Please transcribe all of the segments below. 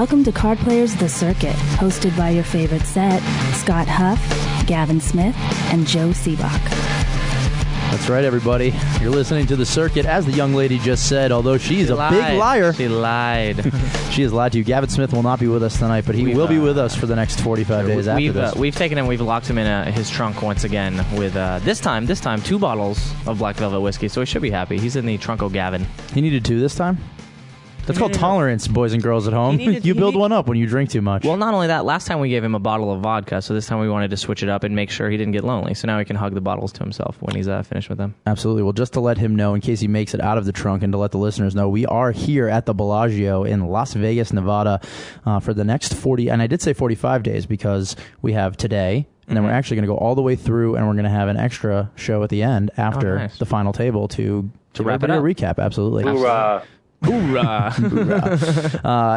Welcome to Card Players The Circuit, hosted by your favorite set, Scott Huff, Gavin Smith, and Joe Sebok. That's right, everybody. You're listening to The Circuit, as the young lady just said, although she's a big liar. She lied. She has lied to you. Gavin Smith will not be with us tonight, but he will be with us for the next 45 days after this. We've taken him, we've locked him in his trunk once again with, this time, 2 bottles of Black Velvet whiskey, so he should be happy. He's in the trunk of Gavin. He needed 2 this time? That's called tolerance, boys and girls at home. You build one up when you drink too much. Well, not only that, last time we gave him a bottle of vodka, so this time we wanted to switch it up and make sure he didn't get lonely. So now he can hug the bottles to himself when he's finished with them. Absolutely. Well, just to let him know, in case he makes it out of the trunk, and to let the listeners know, we are here at the Bellagio in Las Vegas, Nevada, for the next 40, and I did say 45 days because we have today, and then we're actually going to go all the way through, and we're going to have an extra show at the end after the final table to wrap it up. A recap. Absolutely. Hoorah. Hoorah.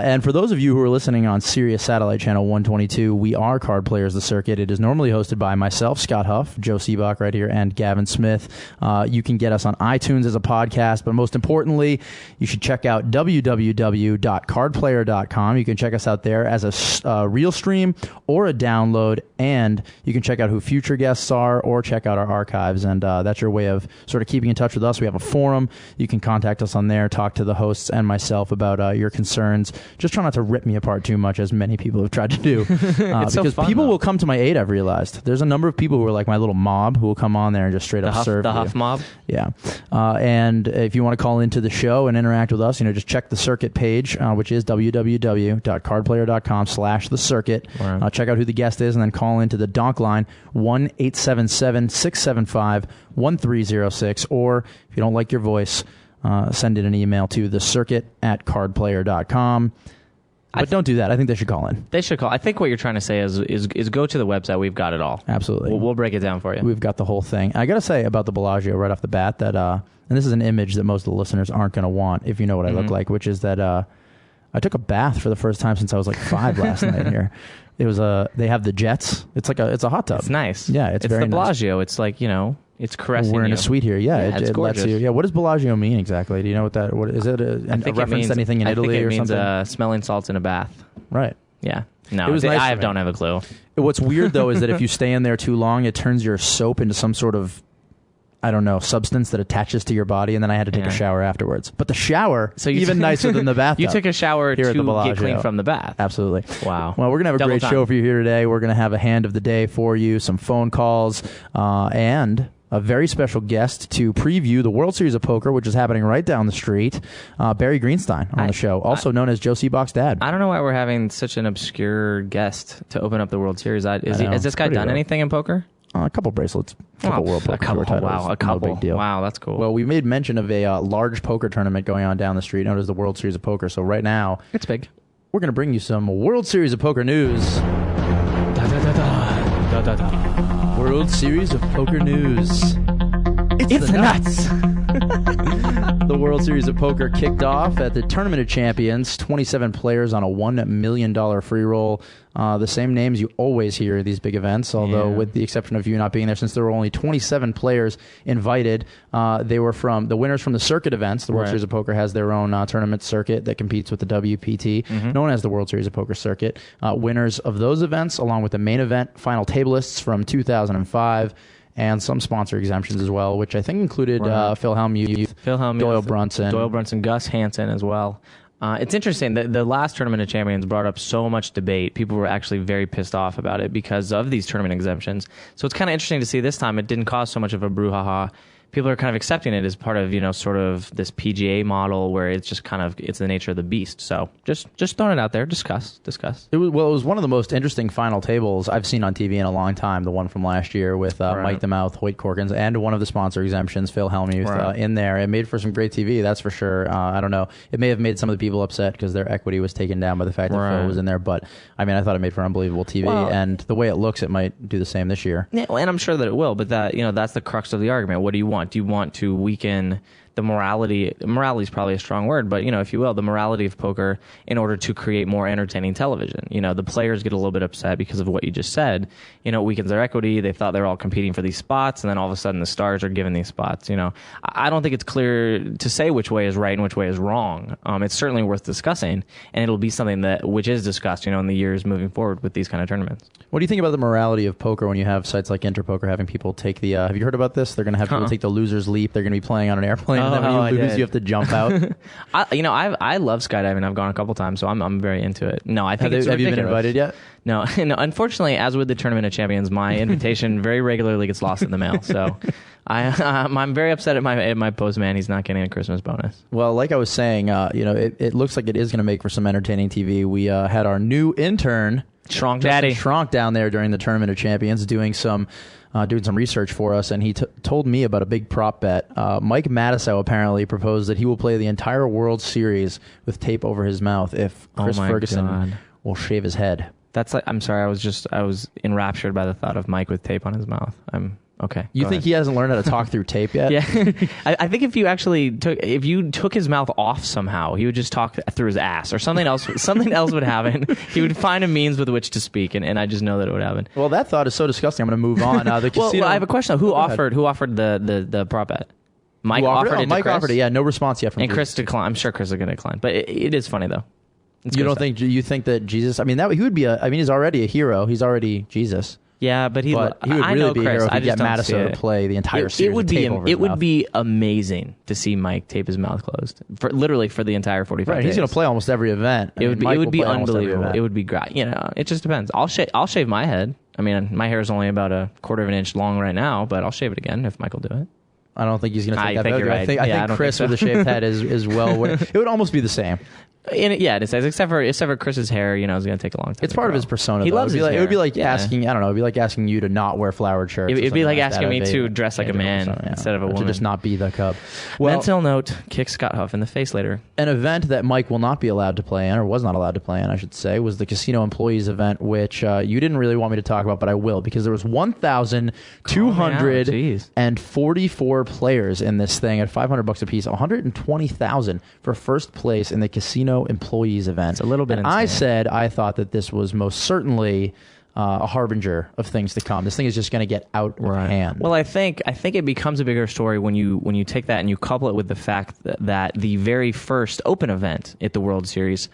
And for those of you who are listening on Sirius Satellite Channel 122, we are Card Players The Circuit. It is normally hosted by myself, Scott Huff, Joe Sebok right here, and Gavin Smith. You can get us on iTunes as a podcast, but most importantly, you should check out www.cardplayer.com. You can check us out there as a real stream or a download, and you can check out who future guests are or check out our archives, and that's your way of sort of keeping in touch with us. We have a forum. You can contact us on there, talk to the hosts and myself about your concerns. Just try not to rip me apart too much, as many people have tried to do. Because so fun, people though. will come to my aid, I've realized. There's a number of people who are like my little mob who will come on there and just straight up serve the you. Huff mob? Yeah. And if you want to call into the show and interact with us, just check the circuit page, which is www.cardplayer.com/the circuit. Right. Check out who the guest is and then call into the donk line 1-877-675-1306. Or if you don't like your voice, send in an email to thecircuit@cardplayer.com. But don't do that. I think they should call in. They should call. I think what you're trying to say is go to the website. We've got it all. Absolutely. We'll break it down for you. We've got the whole thing. I got to say about the Bellagio right off the bat that, and this is an image that most of the listeners aren't going to want if you know what I look like, which is that I took a bath for the first time since I was like 5 last night here. It was they have the jets. It's a hot tub. It's nice. Yeah, it's very the Bellagio. nice. It's like, it's caressing We're in you. a suite here. Yeah, it's gorgeous. lets you. Yeah, what does Bellagio mean exactly? Do you know what that? What is it? A reference to anything in Italy or something? I think it means smelling salts in a bath. Right. Yeah. No, it was nice. I don't have a clue. What's weird though is that if you stay in there too long, it turns your soap into some sort of, I don't know, substance that attaches to your body, and then I had to take a shower afterwards. But the shower, even nicer than the bathtub. You took a shower here to at the Bellagio. get clean from the bath. Absolutely. Wow. Well, we're going to have a great show for you here today. We're going to have a hand of the day for you, some phone calls, and a very special guest to preview the World Series of Poker, which is happening right down the street. Barry Greenstein on the show, also known as Joe Sebok's dad. I don't know why we're having such an obscure guest to open up the World Series. Has this guy done anything in poker? A couple bracelets, a couple World Poker Tour titles. Wow, a couple. No big deal. Wow, that's cool. Well, we made mention of a large poker tournament going on down the street known as the World Series of Poker. So right now, it's big. We're going to bring you some World Series of Poker news. World Series of Poker news. It's the nuts. The World Series of Poker kicked off at the Tournament of Champions. 27 players on a $1 million free roll. The same names you always hear at these big events, although with the exception of you not being there, since there were only 27 players invited. They were from the winners from the circuit events. The World Series of Poker has their own tournament circuit that competes with the WPT, known as the World Series of Poker circuit. Winners of those events, along with the main event final tablists from 2005, and some sponsor exemptions as well, which I think included Phil Hellmuth, Doyle Brunson, Gus Hansen as well. It's interesting that the last Tournament of Champions brought up so much debate. People were actually very pissed off about it because of these tournament exemptions. So it's kind of interesting to see this time it didn't cause so much of a brouhaha. People are kind of accepting it as part of, sort of this PGA model where it's just kind of, it's the nature of the beast. So just throwing it out there. Discuss. It was one of the most interesting final tables I've seen on TV in a long time. The one from last year with Mike the Mouth, Hoyt Corkins, and one of the sponsor exemptions, Phil Hellmuth, in there. It made for some great TV, that's for sure. I don't know. It may have made some of the people upset because their equity was taken down by the fact that Phil was in there. But, I mean, I thought it made for unbelievable TV. And the way it looks, it might do the same this year. Yeah, and I'm sure that it will. But that's the crux of the argument. What do you want? Do you want to weaken the morality is probably a strong word, but, if you will, the morality of poker in order to create more entertaining television. The players get a little bit upset because of what you just said. It weakens their equity. They thought they were all competing for these spots, and then all of a sudden the stars are given these spots. I don't think it's clear to say which way is right and which way is wrong. It's certainly worth discussing, and it'll be something which is discussed, in the years moving forward with these kind of tournaments. What do you think about the morality of poker when you have sites like Interpoker having people take the... have you heard about this? They're going to have people take the loser's leap. They're going to be playing on an airplane, and then when you lose, you have to jump out. I love skydiving. I've gone a couple times, so I'm very into it. No, I think it's ridiculous. Have you been invited yet? No. Unfortunately, as with the Tournament of Champions, my invitation very regularly gets lost in the mail. So I'm very upset at my postman. He's not getting a Christmas bonus. Well, like I was saying, it looks like it is going to make for some entertaining TV. We had our new intern, Shrunk Daddy, Shrunk, down there during the Tournament of Champions doing some research for us, and he told me about a big prop bet. Mike Matusow apparently proposed that he will play the entire World Series with tape over his mouth if Chris Ferguson will shave his head. That's like, I'm sorry, I was enraptured by the thought of Mike with tape on his mouth. Okay. You think he hasn't learned how to talk through tape yet? Yeah. I think if you took his mouth off somehow, he would just talk through his ass, or something else would happen. He would find a means with which to speak, and I just know that it would happen. Well, that thought is so disgusting. I'm going to move on. The casino. Well, I have a question. Who offered the prop bet? Mike offered it. Mike offered it. Yeah, no response yet from and Chris declined. I'm sure Chris is going to decline, but it is funny though. You think that Jesus? I mean, he would be he's already a hero. He's already Jesus. Yeah, but he would really be a hero if he get Matusow to play the entire series. It would be amazing to see Mike tape his mouth closed for the entire 45 days. He's going to play almost every event. It would be unbelievable. It would be great. It just depends. I'll shave my head. I mean, my hair is only about a quarter of an inch long right now, but I'll shave it again if Mike will do it. I don't think he's going to take that. I think you're right. I think Chris with a shaved head is well. It would almost be the same. It says except for Chris's hair, it's going to take a long time. It's part of his persona. He loves his hair. It would be like asking. I don't know. It'd be like asking you to not wear flowered shirts. It'd be like asking me to dress like a man instead of a woman. To just not be the cub. Well, mental note: kick Scott Huff in the face later. An event that Mike will not be allowed to play in, or was not allowed to play in, I should say, was the casino employees event, which you didn't really want me to talk about, but I will, because there was 1,244 players in this thing at $500 a piece, 120,000 for first place in the casino employees event. It's a little bit insane. I said I thought that this was most certainly a harbinger of things to come. This thing is just going to get out of hand. Well, I think it becomes a bigger story when you take that and you couple it with the fact that the very first open event at the World Series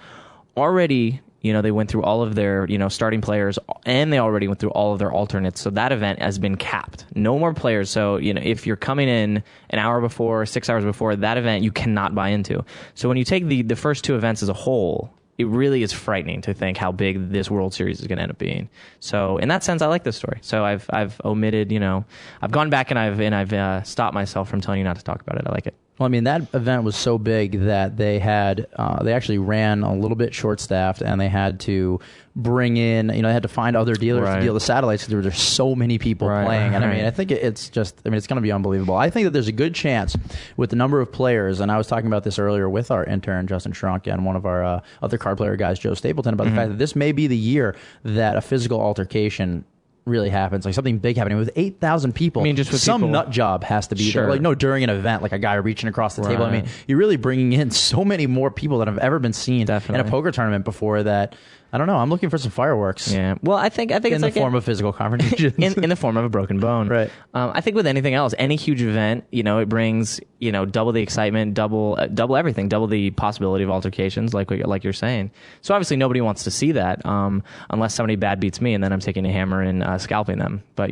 already, they went through all of their, starting players, and they already went through all of their alternates. So that event has been capped. No more players. So, if you're coming in an hour before, 6 hours before that event, you cannot buy into. So when you take the first two events as a whole, it really is frightening to think how big this World Series is going to end up being. So in that sense, I like this story. So I've omitted, I've gone back and I've stopped myself from telling you not to talk about it. I like it. Well, I mean, that event was so big that they actually ran a little bit short-staffed, and they had to bring in, they had to find other dealers to deal the satellites because there were so many people playing. And I mean, I think it's going to be unbelievable. I think that there's a good chance with the number of players, and I was talking about this earlier with our intern, Justin Shrunk, and one of our other card player guys, Joe Stapleton, about the fact that this may be the year that a physical altercation really happens, like something big happening with 8,000 people. I mean, just with some nut job has to be there. Like, no, during an event, like a guy reaching across the table. I mean, you're really bringing in so many more people than have ever been seen in a poker tournament before that. I don't know. I'm looking for some fireworks. Yeah. Well, I think in the form of physical confrontation. in the form of a broken bone. Right. I think with anything else, any huge event, it brings, double the excitement, double everything, double the possibility of altercations, like you're saying. So obviously nobody wants to see that, unless somebody bad beats me and then I'm taking a hammer and scalping them. But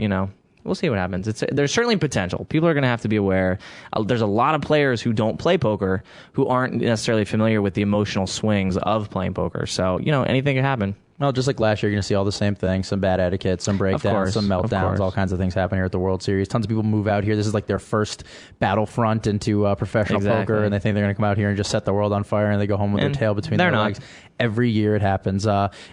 we'll see what happens. There's certainly potential. People are going to have to be aware. There's a lot of players who don't play poker who aren't necessarily familiar with the emotional swings of playing poker. So, anything can happen. Well, just like last year, you're going to see all the same things, some bad etiquette, some breakdowns, some meltdowns, all kinds of things happen here at the World Series. Tons of people move out here. This is like their first battlefront into professional poker, and they think they're going to come out here and just set the world on fire, and they go home with their tail between their legs. Every year it happens.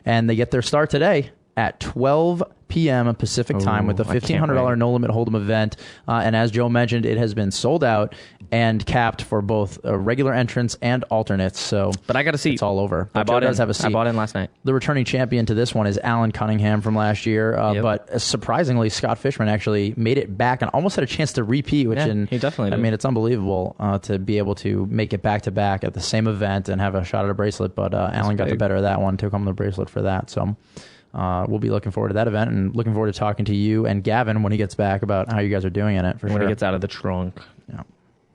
And they get their start today at 12 p.m. Pacific time with a $1,500 no limit hold'em event. And as Joe mentioned, it has been sold out and capped for both regular entrants and alternates. So, but I got a seat. It's all over. I bought have a seat. I bought in last night. The returning champion to this one is Alan Cunningham from last year. But surprisingly, Scott Fishman actually made it back and almost had a chance to repeat, which he definitely did. I mean, it's unbelievable to be able to make it back to back at the same event and have a shot at a bracelet. But Alan got the better of that one, took home the bracelet for that. So we'll be looking forward to that event and looking forward to talking to you and Gavin when he gets back about how you guys are doing in it. When he gets out of the trunk. Yeah.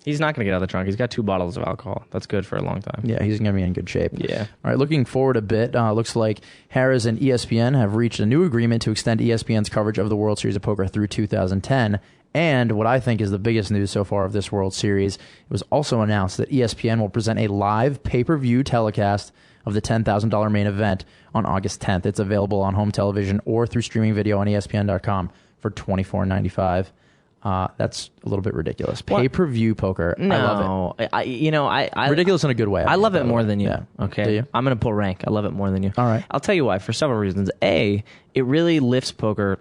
He's not going to get out of the trunk. He's got 2 bottles of alcohol. That's good for a long time. Yeah, he's going to be in good shape. Yeah. All right, looking forward a bit. Looks like Harrah's and ESPN have reached a new agreement to extend ESPN's coverage of the World Series of Poker through 2010. And what I think is the biggest news so far of this World Series, it was also announced that ESPN will present a live pay-per-view telecast of the $10,000 main event on August 10th. It's available on home television or through streaming video on ESPN.com for $24.95. That's a little bit ridiculous. Pay-per-view poker. No, I love it. I ridiculous in a good way. I love it more than you. Yeah. Okay. Do you? I'm going to pull rank. I love it more than you. All right. I'll tell you why. For several reasons. A, it really lifts poker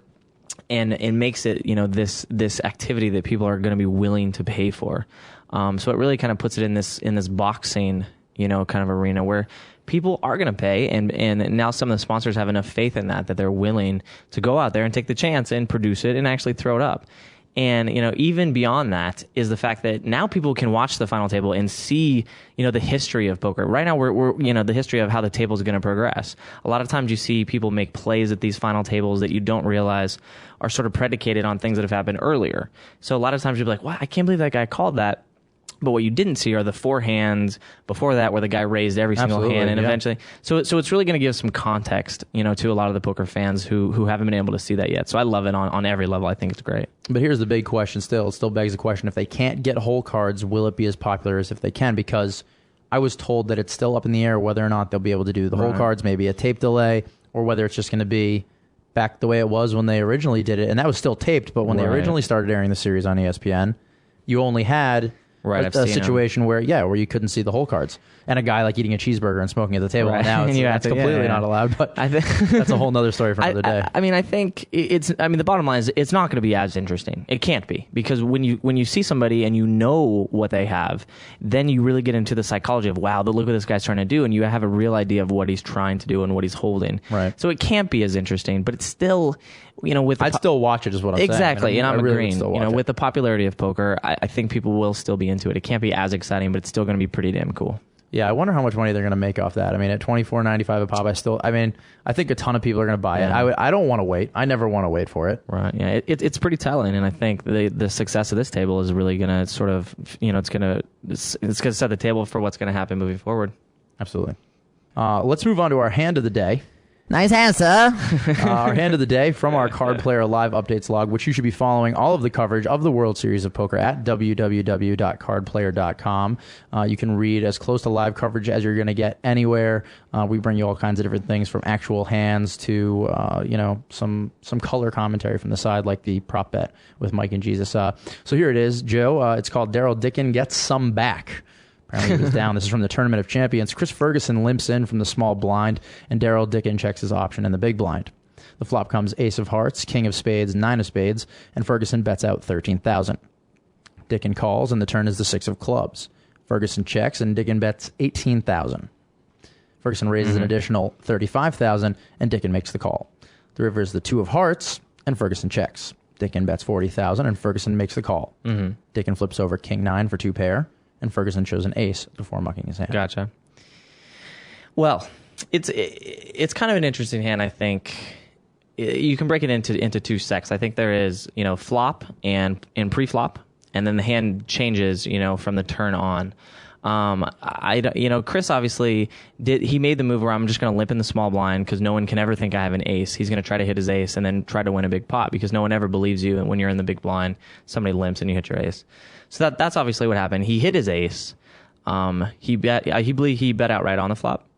and makes it, this activity that people are going to be willing to pay for. So it really kind of puts it in this boxing, kind of arena where people are going to pay, and now some of the sponsors have enough faith in that they're willing to go out there and take the chance and produce it and actually throw it up. And, even beyond that is the fact that now people can watch the final table and see, the history of poker. Right now, we're the history of how the table is going to progress. A lot of times you see people make plays at these final tables that you don't realize are sort of predicated on things that have happened earlier. So a lot of times you'll be like, wow, I can't believe that guy called that. But what you didn't see are the 4 hands before that where the guy raised every single hand and eventually. So it's really going to give some context, to a lot of the poker fans who haven't been able to see that yet. So I love it on every level. I think it's great. But here's the big question still. It still begs the question, if they can't get hole cards, will it be as popular as if they can? Because I was told that it's still up in the air whether or not they'll be able to do the hole cards, maybe a tape delay, or whether it's just going to be back the way it was when they originally did it. And that was still taped, but when they originally started airing the series on ESPN, you only had... a situation where you couldn't see the hole cards, and a guy like eating a cheeseburger and smoking at the table. And now it's completely not allowed. But I think that's a whole nother story for another day. I think the bottom line is it's not going to be as interesting. It can't be, because when you see somebody and you know what they have, then you really get into the psychology of, wow, look what this guy's trying to do, and you have a real idea of what he's trying to do and what he's holding. Right. So it can't be as interesting, but it's still. I'd still watch it, is what I'm saying. Exactly, and I'm really agreeing. With the popularity of poker, I think people will still be into it. It can't be as exciting, but it's still going to be pretty damn cool. Yeah, I wonder how much money they're going to make off that. I mean, at $24.95 a pop, I think a ton of people are going to buy it. I don't want to wait. I never want to wait for it. Right. Yeah, it's pretty telling, and I think the success of this table is really going to sort of, it's going to set the table for what's going to happen moving forward. Absolutely. Let's move on to our hand of the day. Nice hand, sir. Our hand of the day from our Card Player Live Updates log, which you should be following all of the coverage of the World Series of Poker at www.cardplayer.com. You can read as close to live coverage as you're going to get anywhere. We bring you all kinds of different things, from actual hands to some color commentary from the side, like the prop bet with Mike and Jesus. So here it is, Joe. It's called Daryl Dickin Gets Some Back. Apparently he was down. This is from the Tournament of Champions. Chris Ferguson limps in from the small blind, and Daryl Dickin checks his option in the big blind. The flop comes Ace of Hearts, King of Spades, Nine of Spades, and Ferguson bets out $13,000. Dickin calls, and the turn is the Six of Clubs. Ferguson checks, and Dickin bets $18,000. Ferguson raises an additional $35,000, and Dickin makes the call. The river is the Two of Hearts, and Ferguson checks. Dickin bets $40,000, and Ferguson makes the call. Dickin flips over King 9 for 2 pair. And Ferguson chose an ace before mucking his hand. Gotcha. Well, it's kind of an interesting hand, I think. You can break it into 2 sects. I think there is, flop and pre-flop, and then the hand changes, from the turn on. Chris obviously he made the move where I'm just going to limp in the small blind because no one can ever think I have an ace. He's going to try to hit his ace and then try to win a big pot because no one ever believes you. And when you're in the big blind, somebody limps and you hit your ace. So that's obviously what happened. He hit his ace. He bet outright on the flop.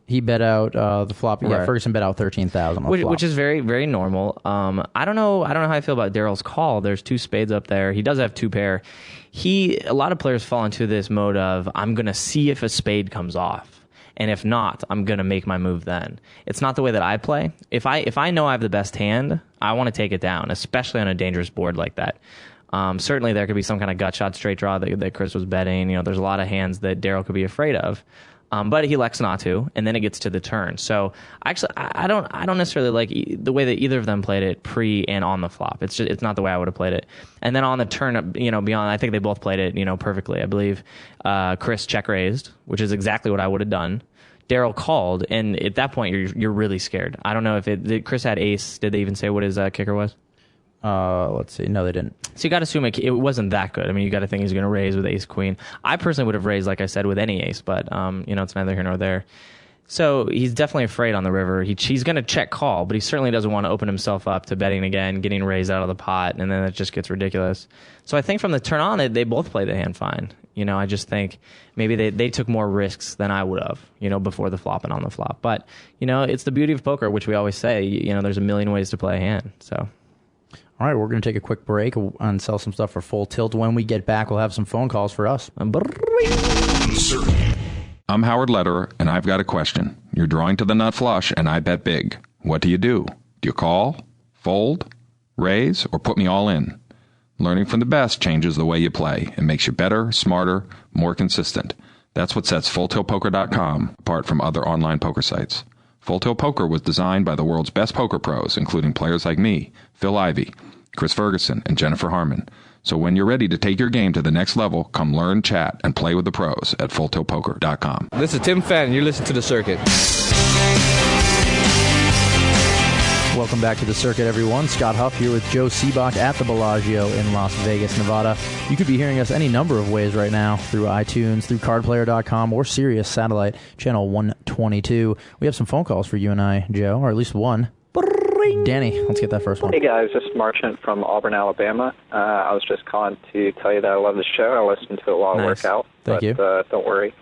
He bet out the flop. Yeah, Right. Ferguson bet out $13,000. Which is very, very normal. I don't know how I feel about Daryl's call. There's 2 spades up there. He does have 2 pair. A lot of players fall into this mode of, I'm going to see if a spade comes off. And if not, I'm going to make my move then. It's not the way that I play. If I know I have the best hand, I want to take it down, especially on a dangerous board like that. Certainly there could be some kind of gut shot straight draw that Chris was betting. There's a lot of hands that Daryl could be afraid of. But he elects not to, and then it gets to the turn. So actually, I don't necessarily like the way that either of them played it pre and on the flop. It's not the way I would have played it. And then on the turn, beyond, I think they both played it, perfectly. I believe Chris check raised, which is exactly what I would have done. Daryl called, and at that point, you're really scared. I don't know if Chris had ace. Did they even say what his kicker was? Let's see. No, they didn't. So you got to assume it wasn't that good. I mean, you got to think he's going to raise with ace queen. I personally would have raised, like I said, with any ace, but it's neither here nor there. So he's definitely afraid on the river. He's going to check call, but he certainly doesn't want to open himself up to betting again, getting raised out of the pot, and then it just gets ridiculous. So I think from the turn on, they both played the hand fine. I just think maybe they took more risks than I would have, before the flop and on the flop. But, it's the beauty of poker, which we always say, there's a million ways to play a hand. So. All right, we're going to take a quick break and sell some stuff for Full Tilt. When we get back, we'll have some phone calls for us. I'm Howard Lederer, and I've got a question. You're drawing to the nut flush, and I bet big. What do? Do you call, fold, raise, or put me all in? Learning from the best changes the way you play. It makes you better, smarter, more consistent. That's what sets FullTiltPoker.com apart from other online poker sites. Full Tilt Poker was designed by the world's best poker pros, including players like me, Phil Ivey, Chris Ferguson, and Jennifer Harmon. So when you're ready to take your game to the next level, come learn, chat, and play with the pros at FullTiltPoker.com. This is Tim Fenton. You're listening to The Circuit. Welcome back to The Circuit, everyone. Scott Huff here with Joe Sebok at the Bellagio in Las Vegas, Nevada. You could be hearing us any number of ways right now, through iTunes, through cardplayer.com, or Sirius Satellite, channel 122. We have some phone calls for you and I, Joe, or at least one. Danny, let's get that first one. Hey, guys. This is Marchant from Auburn, Alabama. I was just calling to tell you that I love the show. I listen to it while I work out. Thank you. Don't worry.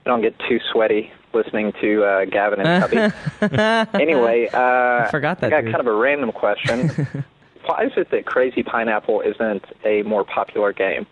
I don't get too sweaty listening to Gavin and Hubby. Anyway, I forgot that. I got kind of a random question. Why is it that Crazy Pineapple isn't a more popular game?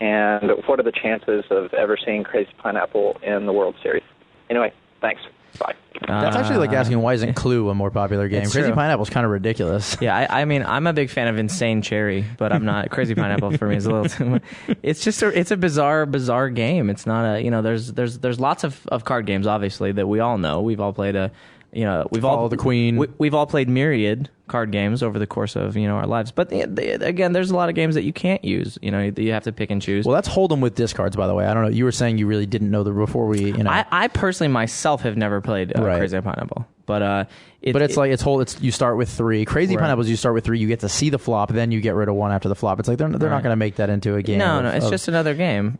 And what are the chances of ever seeing Crazy Pineapple in the World Series? Anyway, thanks. Bye. That's actually like asking why isn't Clue a more popular game? Crazy Pineapple's kind of ridiculous. Yeah, I mean, I'm a big fan of Insane Cherry, but I'm not. Crazy Pineapple for me is a little too much. It's just it's a bizarre game. It's not a, there's lots of card games, obviously, that we all know. We've all played we've all the Queen. We've all played myriad card games over the course of our lives. But again, there's a lot of games that you can't use. You have to pick and choose. Well, that's Hold'em with discards, by the way. I don't know. You were saying you really didn't know before we. I personally myself have never played Crazy Pineapple, but you start with 3. Crazy Pineapples, you start with 3. You get to see the flop, then you get rid of 1 after the flop. It's like they're not going to make that into a game. No, it's just another game.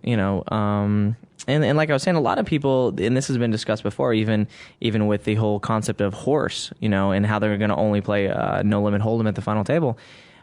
And like I was saying, a lot of people, and this has been discussed before, even with the whole concept of horse, and how they're going to only play No Limit Hold'em at the final table.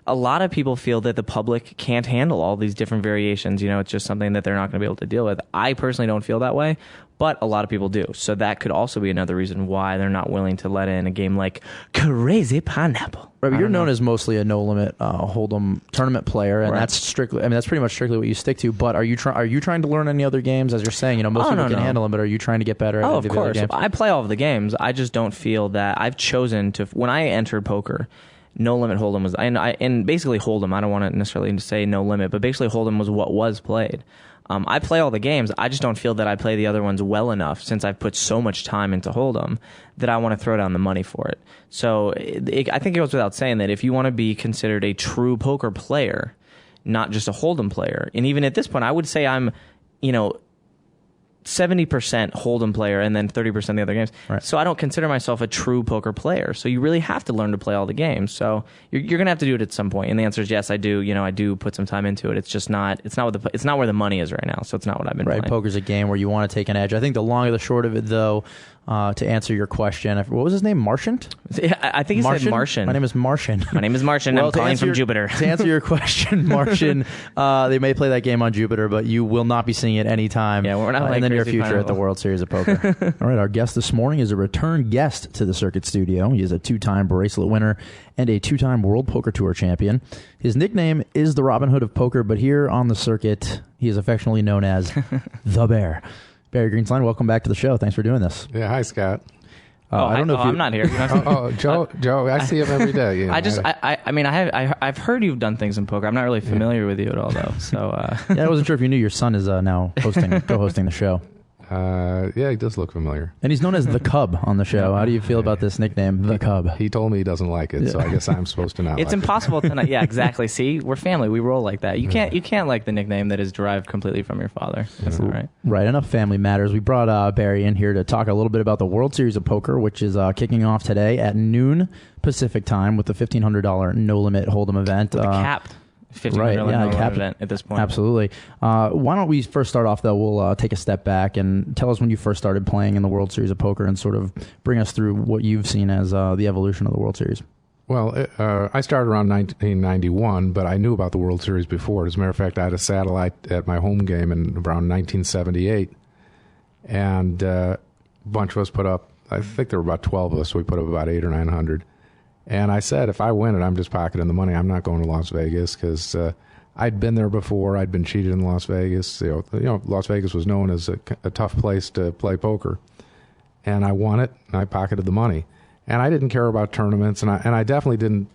A lot of people feel that the public can't handle all these different variations. It's just something that they're not going to be able to deal with. I personally don't feel that way, but a lot of people do. So that could also be another reason why they're not willing to let in a game like Crazy Pineapple. Right, but you're known as mostly a No Limit Hold'em tournament player, and that's strictly. I mean, that's pretty much strictly what you stick to. But are you trying to learn any other games? As you're saying, most people can handle them, but are you trying to get better at of course. Games? I play all of the games. I just don't feel that I've chosen to. When I entered poker, No Limit Hold'em was, and basically Hold'em. I don't want to necessarily say No Limit, but basically Hold'em was what was played. I play all the games. I just don't feel that I play the other ones well enough, since I've put so much time into Hold'em, that I want to throw down the money for it. So I think it goes without saying that if you want to be considered a true poker player, not just a Hold'em player, and even at this point, I would say I'm, 70% Hold'em player and then 30% the other games. Right. So I don't consider myself a true poker player. So you really have to learn to play all the games. So you're going to have to do it at some point. And the answer is yes, I do. I do put some time into it. It's just not. It's not where the money is right now. So it's not what I've been playing. Right. Poker's a game where you want to take an edge. I think the long or the short of it, though, to answer your question, what was his name? Marchant? Yeah, I think he said Martian. My name is Martian. My name is Martian. Well, I'm calling from Jupiter. To answer your question, Martian, they may play that game on Jupiter, but you will not be seeing it anytime in the near future at the World Series of Poker. All right, our guest this morning is a return guest to the Circuit Studio. He is a 2-time bracelet winner and a 2-time World Poker Tour champion. His nickname is the Robin Hood of Poker, but here on the circuit, he is affectionately known as the Bear. Barry Greenstein, welcome back to the show. Thanks for doing this. Yeah, hi, Scott. I don't know if I'm not here. Joe, I see him every day. You know. I've heard you've done things in poker. I'm not really familiar with you at all, though. So I wasn't sure if you knew your son is now co-hosting the show. Yeah, he does look familiar. And he's known as the Cub on the show. How do you feel about this nickname, the Cub? He told me he doesn't like it, so I guess I'm supposed to not. It's impossible to not. Yeah, exactly. See, we're family. We roll like that. You can't like the nickname that is derived completely from your father. That's not right. Right. Enough family matters. We brought Barry in here to talk a little bit about the World Series of Poker, which is kicking off today at noon Pacific time with the $1,500 no limit hold'em event. With the capped. $1,500 event at this point. Absolutely. Why don't we first start off, though? We'll take a step back and tell us when you first started playing in the World Series of Poker and sort of bring us through what you've seen as the evolution of the World Series. Well, I started around 1991, but I knew about the World Series before. As a matter of fact, I had a satellite at my home game in around 1978, and a bunch of us put up, I think there were about 12 of us, so we put up about 800 or 900. And I said, if I win it, I'm just pocketing the money. I'm not going to Las Vegas because I'd been there before. I'd been cheated in Las Vegas. You know, Las Vegas was known as a tough place to play poker. And I won it, and I pocketed the money. And I didn't care about tournaments, and I definitely didn't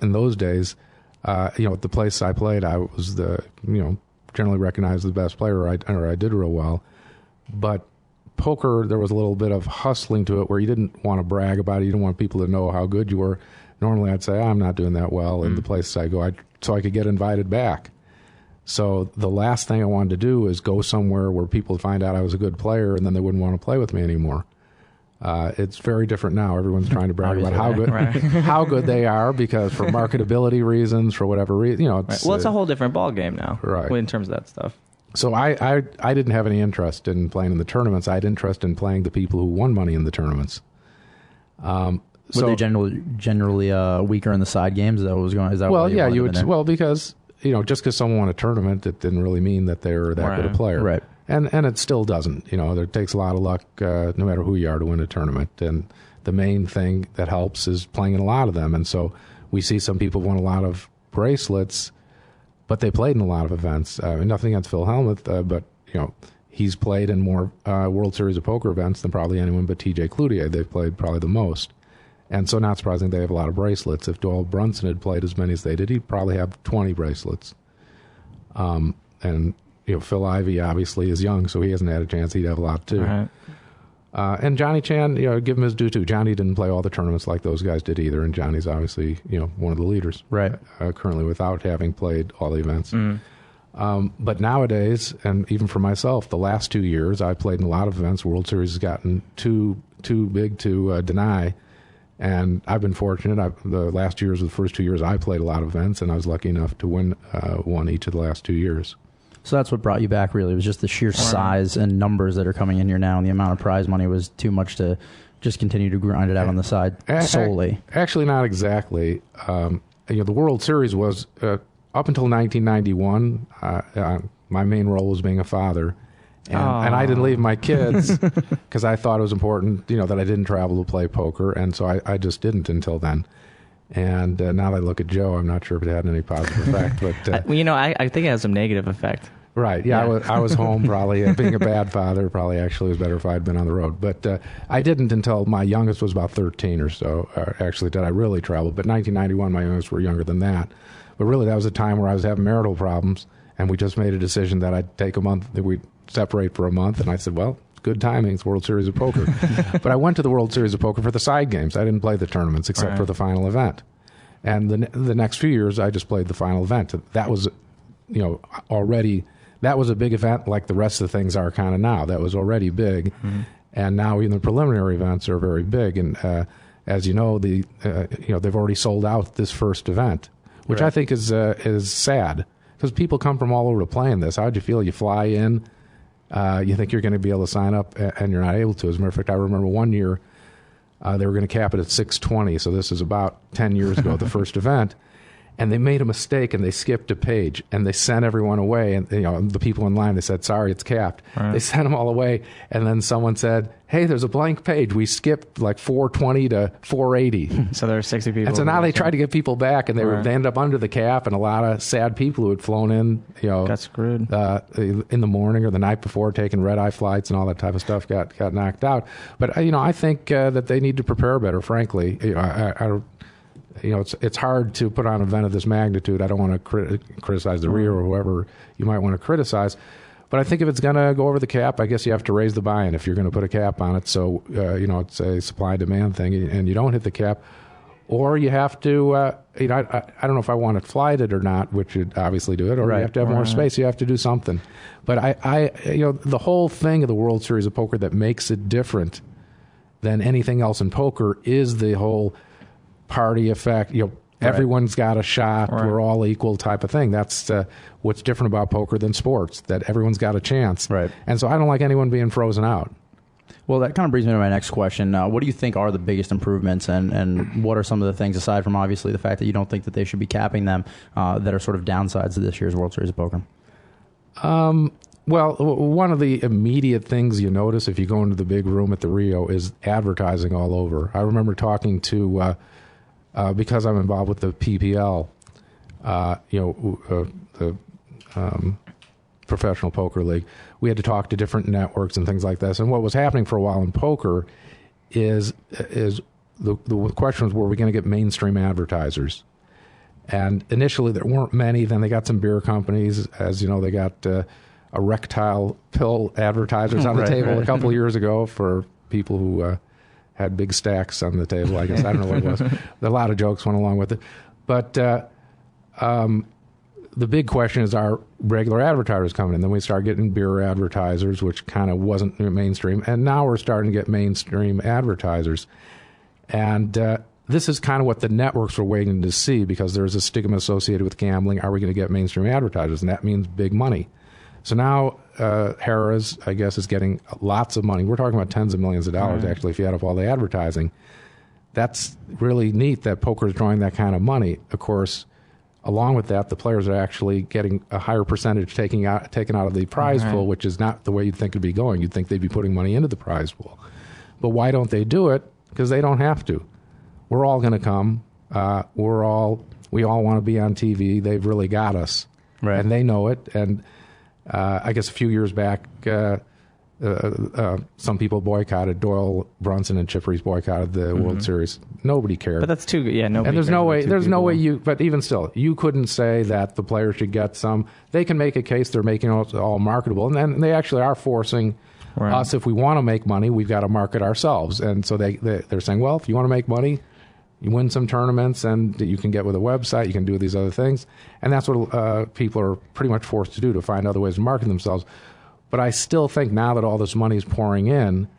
in those days. At the place I played, I was generally recognized as the best player, or I did real well. But poker, there was a little bit of hustling to it where you didn't want to brag about it. You didn't want people to know how good you were. Normally, I'd say, I'm not doing that well in the places I go, so I could get invited back. So the last thing I wanted to do is go somewhere where people find out I was a good player, and then they wouldn't want to play with me anymore. It's very different now. Everyone's trying to brag about how good how good they are because for marketability reasons, for whatever reason, It's, well, it's a whole different ball game now, right? In terms of that stuff. So I didn't have any interest in playing in the tournaments. I had interest in playing the people who won money in the tournaments. Were they generally weaker in the side games? Is that what was going? Is that well, yeah, you would. Well, because just because someone won a tournament, it didn't really mean that they were that good a player, right? And it still doesn't. It takes a lot of luck, no matter who you are, to win a tournament. And the main thing that helps is playing in a lot of them. And so we see some people won a lot of bracelets, but they played in a lot of events. Nothing against Phil Hellmuth, but he's played in more World Series of Poker events than probably anyone but T.J. Cloutier. They've played probably the most. And so not surprising they have a lot of bracelets. If Doyle Brunson had played as many as they did, he'd probably have 20 bracelets. And Phil Ivey obviously is young, so he hasn't had a chance. He'd have a lot too. Right. And Johnny Chan, give him his due too. Johnny didn't play all the tournaments like those guys did either, and Johnny's obviously one of the leaders, right? Currently, without having played all the events. Mm-hmm. But nowadays, and even for myself, the last 2 years, I played in a lot of events. World Series has gotten too big to deny. And I've been fortunate. The last years, the first 2 years, I played a lot of events, and I was lucky enough to win one each of the last 2 years. So that's what brought you back, really. It was just the sheer size and numbers that are coming in here now, and the amount of prize money was too much to just continue to grind it out on the side solely. Actually, not exactly. The World Series was, up until 1991, my main role was being a father. And I didn't leave my kids because I thought it was important, that I didn't travel to play poker. And so I just didn't until then. And now that I look at Joe, I'm not sure if it had any positive effect. But I think it has some negative effect. Right. Yeah. I was home probably. Being a bad father probably actually was better if I had been on the road. But I didn't until my youngest was about 13 or so. Actually, did I really travel? But 1991, my youngest were younger than that. But really, that was a time where I was having marital problems. And we just made a decision that I'd take a month, that we'd separate for a month. And I said, well, good timing. It's World Series of Poker. But I went to the World Series of Poker for the side games. I didn't play the tournaments except for the final event. And the next few years, I just played the final event. That was, already, that was a big event like the rest of the things are kind of now. That was already big. Mm-hmm. And now even the preliminary events are very big. And as you know, they've already sold out this first event, which I think is sad. Because people come from all over to play in this. How'd you feel? You fly in, you think you're going to be able to sign up, and you're not able to. As a matter of fact, I remember one year they were going to cap it at 620. So this is about 10 years ago, the first event. and they made a mistake and they skipped a page and they sent everyone away, and the people in line, they said, sorry, it's capped. Right. They sent them all away, and then someone said, hey, there's a blank page. We skipped like 420 to 480. So there were 60 people. And so now they tried to get people back, and they ended up under the cap, and a lot of sad people who had flown in, got screwed in the morning or the night before, taking red-eye flights and all that type of stuff, got knocked out. But I think that they need to prepare better. Frankly, it's hard to put on an event of this magnitude. I don't want to criticize the Rio or whoever you might want to criticize, but I think if it's going to go over the cap, I guess you have to raise the buy-in if you're going to put a cap on it. So it's a supply-demand thing, and you don't hit the cap, or you have to. I don't know if I want to flight it or not, which you'd obviously do it, or you have to have more space. You have to do something. But the whole thing of the World Series of Poker that makes it different than anything else in poker is the whole party effect. Everyone's got a shot. Right. We're all equal type of thing. That's what's different about poker than sports, that everyone's got a chance. Right. And so I don't like anyone being frozen out. Well, that kind of brings me to my next question. What do you think are the biggest improvements, and what are some of the things, aside from obviously the fact that you don't think that they should be capping them, that are sort of downsides to this year's World Series of Poker? Well, one of the immediate things you notice if you go into the big room at the Rio is advertising all over. I remember talking to, because I'm involved with the PPL, the Professional Poker League, we had to talk to different networks and things like this. And what was happening for a while in poker is the question was, were we going to get mainstream advertisers? And initially there weren't many. Then they got some beer companies. As you know, they got erectile pill advertisers on the table a couple of years ago for people who had big stacks on the table, I guess. I don't know what it was. A lot of jokes went along with it. But the big question is, are regular advertisers coming in? Then we start getting beer advertisers, which kind of wasn't mainstream. And now we're starting to get mainstream advertisers. And this is kind of what the networks were waiting to see, because there's a stigma associated with gambling. Are we going to get mainstream advertisers? And that means big money. So now Harrah's, I guess, is getting lots of money. We're talking about tens of millions of dollars, actually, if you add up all the advertising. That's really neat that poker is drawing that kind of money. Of course, along with that, the players are actually getting a higher percentage taken out of the prize pool, which is not the way you'd think it'd be going. You'd think they'd be putting money into the prize pool. But why don't they do it? Because they don't have to. We're all going to come. We all want to be on TV. They've really got us. Right. And they know it. And I guess a few years back, some people boycotted. Doyle Brunson and Chip Reese boycotted the World Series. Nobody cared. But that's too good. Yeah, nobody. And there's no way you. But even still, you couldn't say that the players should get some. They can make a case. They're making it all marketable, and then they actually are forcing us. If we want to make money, we've got to market ourselves. And so they're saying, well, if you want to make money, you win some tournaments, and you can get with a website. You can do these other things, and that's what people are pretty much forced to do, to find other ways to market themselves. But I still think now that all this money is pouring in,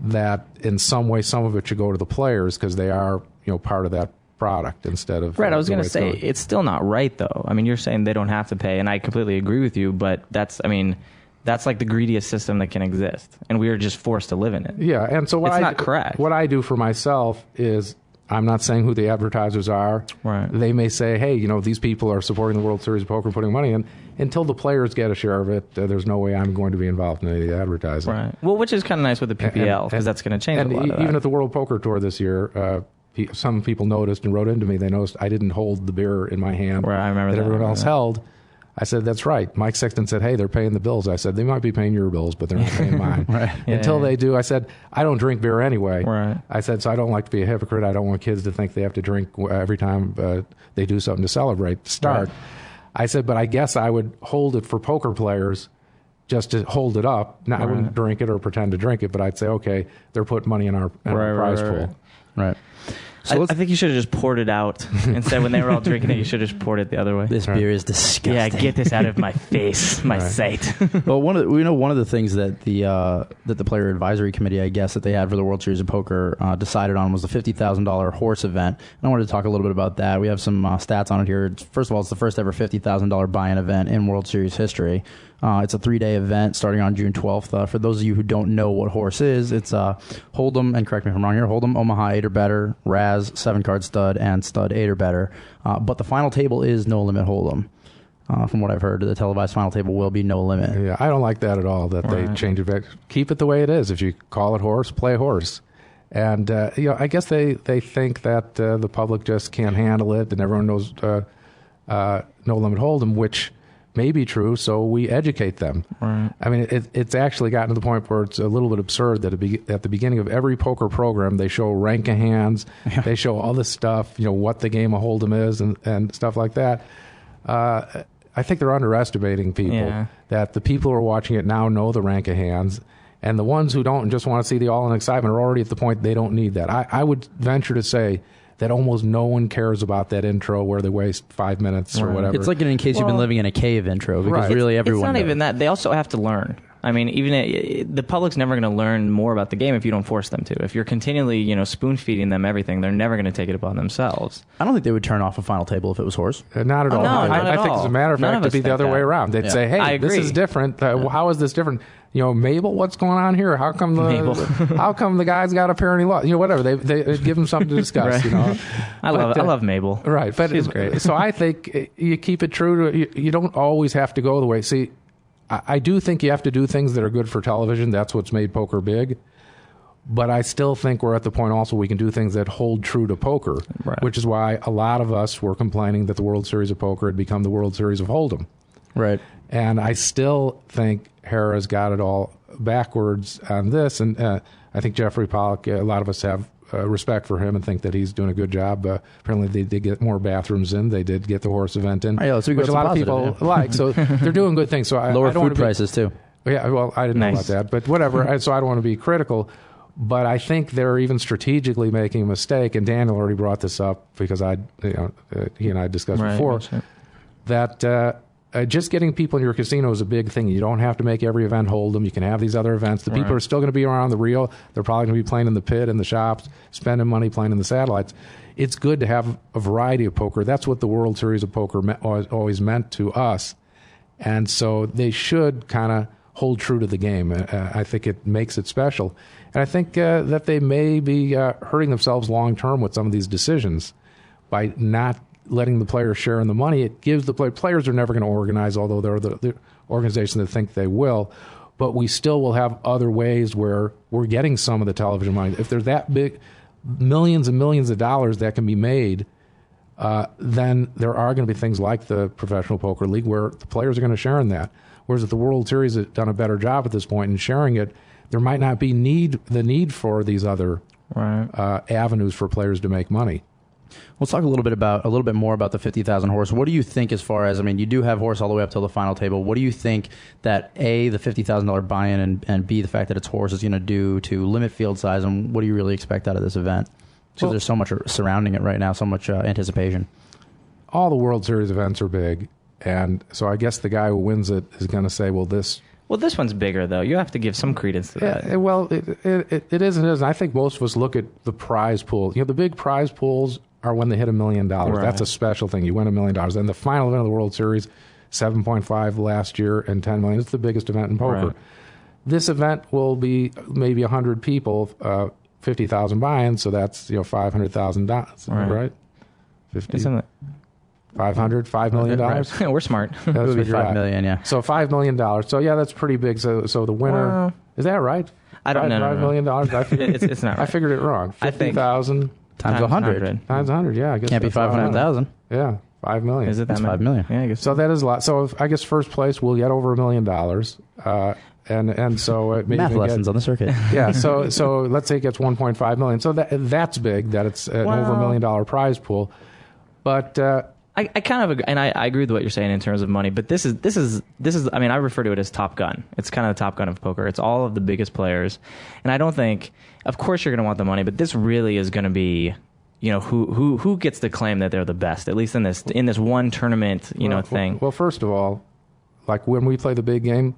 that in some way some of it should go to the players, because they are part of that product instead of I was going to say it's still not right, though. I mean, you're saying they don't have to pay, and I completely agree with you. But that's like the greediest system that can exist, and we are just forced to live in it. Yeah, and so it's not correct. What I do for myself is, I'm not saying who the advertisers are. Right. They may say, hey, these people are supporting the World Series of Poker, putting money in. Until the players get a share of it, there's no way I'm going to be involved in any of the advertising. Right. Well, which is kind of nice with the PPL, because that's going to change a lot of that. Even at the World Poker Tour this year, some people noticed and wrote into me. They noticed I didn't hold the beer in my hand I remember that everyone else held. I said, that's right. Mike Sexton said, hey, they're paying the bills. I said, they might be paying your bills, but they're not paying mine. Until they do, I said, I don't drink beer anyway. Right. I said, so I don't like to be a hypocrite. I don't want kids to think they have to drink every time they do something to celebrate, to start. Right. I said, but I guess I would hold it for poker players, just to hold it up. Now, I wouldn't drink it or pretend to drink it, but I'd say, okay, they're putting money in our prize pool. Right. So I think you should have just poured it out. Instead, when they were all drinking it, you should have just poured it the other way. This beer is disgusting. Yeah, get this out of my face, my sight. Well, one of the things that the player advisory committee, I guess, that they had for the World Series of Poker decided on was the $50,000 horse event. And I wanted to talk a little bit about that. We have some stats on it here. First of all, it's the first ever $50,000 buy-in event in World Series history. It's a 3-day event starting on June 12th. For those of you who don't know what horse is, it's Hold'em, and correct me if I'm wrong here, Hold'em, Omaha 8 or better, Raz, has 7-card stud and stud 8 or better. But the final table is no limit hold'em. From what I've heard, the televised final table will be no limit. Yeah, I don't like that at all, that they change it. Keep it the way it is. If you call it horse, play horse. And, I guess they think that the public just can't handle it and everyone knows no limit hold'em, which may be true, so we educate them. Right. I mean, it's actually gotten to the point where it's a little bit absurd that at the beginning of every poker program, they show rank of hands, they show all this stuff, what the game of hold'em is and stuff like that. I think they're underestimating people, that the people who are watching it now know the rank of hands, and the ones who don't and just want to see the all-in excitement are already at the point they don't need that. I would venture to say that almost no one cares about that intro where they waste 5 minutes or whatever. It's like an In Case You've Been Living in a Cave intro, because really everyone It's not knows. even that. They also have to learn. I mean, even the public's never going to learn more about the game if you don't force them to. If you're continually, spoon-feeding them everything, they're never going to take it upon themselves. I don't think they would turn off a final table if it was horse. Not at all. No, not I at think, all. as a matter of None fact, of it'd us be the think other way that. around. They'd say, I hey, this agree. is different. How is this different? Mabel, what's going on here? How come how come the guy's got a parenting law? Whatever. They give them something to discuss. Right. I love Mabel. Right, but she's great. So I think you keep it true to. You don't always have to go the way. See, I do think you have to do things that are good for television. That's what's made poker big. But I still think we're at the point also we can do things that hold true to poker, which is why a lot of us were complaining that the World Series of Poker had become the World Series of Hold'em. Right. And I still think Harrah's got it all backwards on this. And I think Jeffrey Pollack, a lot of us have respect for him and think that he's doing a good job. Apparently they did get more bathrooms in. They did get the horse event in, so which a lot of people like. So they're doing good things. So Lower I don't food prices, too. Yeah, well, I didn't know about that. But whatever. So I don't want to be critical. But I think they're even strategically making a mistake. And Daniel already brought this up because he and I discussed before that just getting people in your casino is a big thing. You don't have to make every event Hold'em. You can have these other events. The people are still going to be around the reel. They're probably going to be playing in the pit, in the shops, spending money playing in the satellites. It's good to have a variety of poker. That's what the World Series of Poker always meant to us. And so they should kind of hold true to the game. I think it makes it special. And I think that they may be hurting themselves long term with some of these decisions by not letting the players share in the money. It gives the players are never going to organize, although they're the organization that think they will. But we still will have other ways where we're getting some of the television money. If there's that big, millions and millions of dollars that can be made, then there are going to be things like the Professional Poker League where the players are going to share in that. Whereas if the World Series has done a better job at this point in sharing it, there might not be the need for these other avenues for players to make money. Let's talk a little bit more about the 50,000 horse. What do you think as far as, you do have horse all the way up till the final table. What do you think that A, the $50,000 buy-in, and B, the fact that it's horse is going to do to limit field size, and what do you really expect out of this event? Because there's so much surrounding it right now, so much anticipation. All the World Series events are big, and so I guess the guy who wins it is going to say, well, this one's bigger, though. You have to give some credence to that. Yeah, well, it is and isn't. I think most of us look at the prize pool. The big prize pools are when they hit $1 million. That's a special thing. You win $1 million. And the final event of the World Series, 7.5 last year and $10 million. It's the biggest event in poker. Right. This event will be maybe 100 people, 50,000 buy-ins, so that's $500,000, right? 50. Isn't it? 500, $5 million. Right. We're smart. It would be $5 million, yeah. So $5 million. So yeah, that's pretty big. So the winner is that right? I don't know. $5 million. I figured it's not. Right. I figured it wrong. 50,000 times 100. Times 100. Yeah, I guess Can't be 500,000. Yeah, $5 million. Is it that That's $5 million? Yeah, I guess so. That is a lot. So I guess first place will get over $1 million. And so it maybe math lessons on the circuit. Yeah. So let's say it gets 1.5 million. So that's big. That it's an over $1 million prize pool. But I kind of agree, and I agree with what you're saying in terms of money. But this is. I mean, I refer to it as Top Gun. It's kind of the Top Gun of poker. It's all of the biggest players, and I don't think. Of course, you're going to want the money, but this really is going to be. Who gets to claim that they're the best, at least in this one tournament, thing. Well, first of all, like when we play the big game,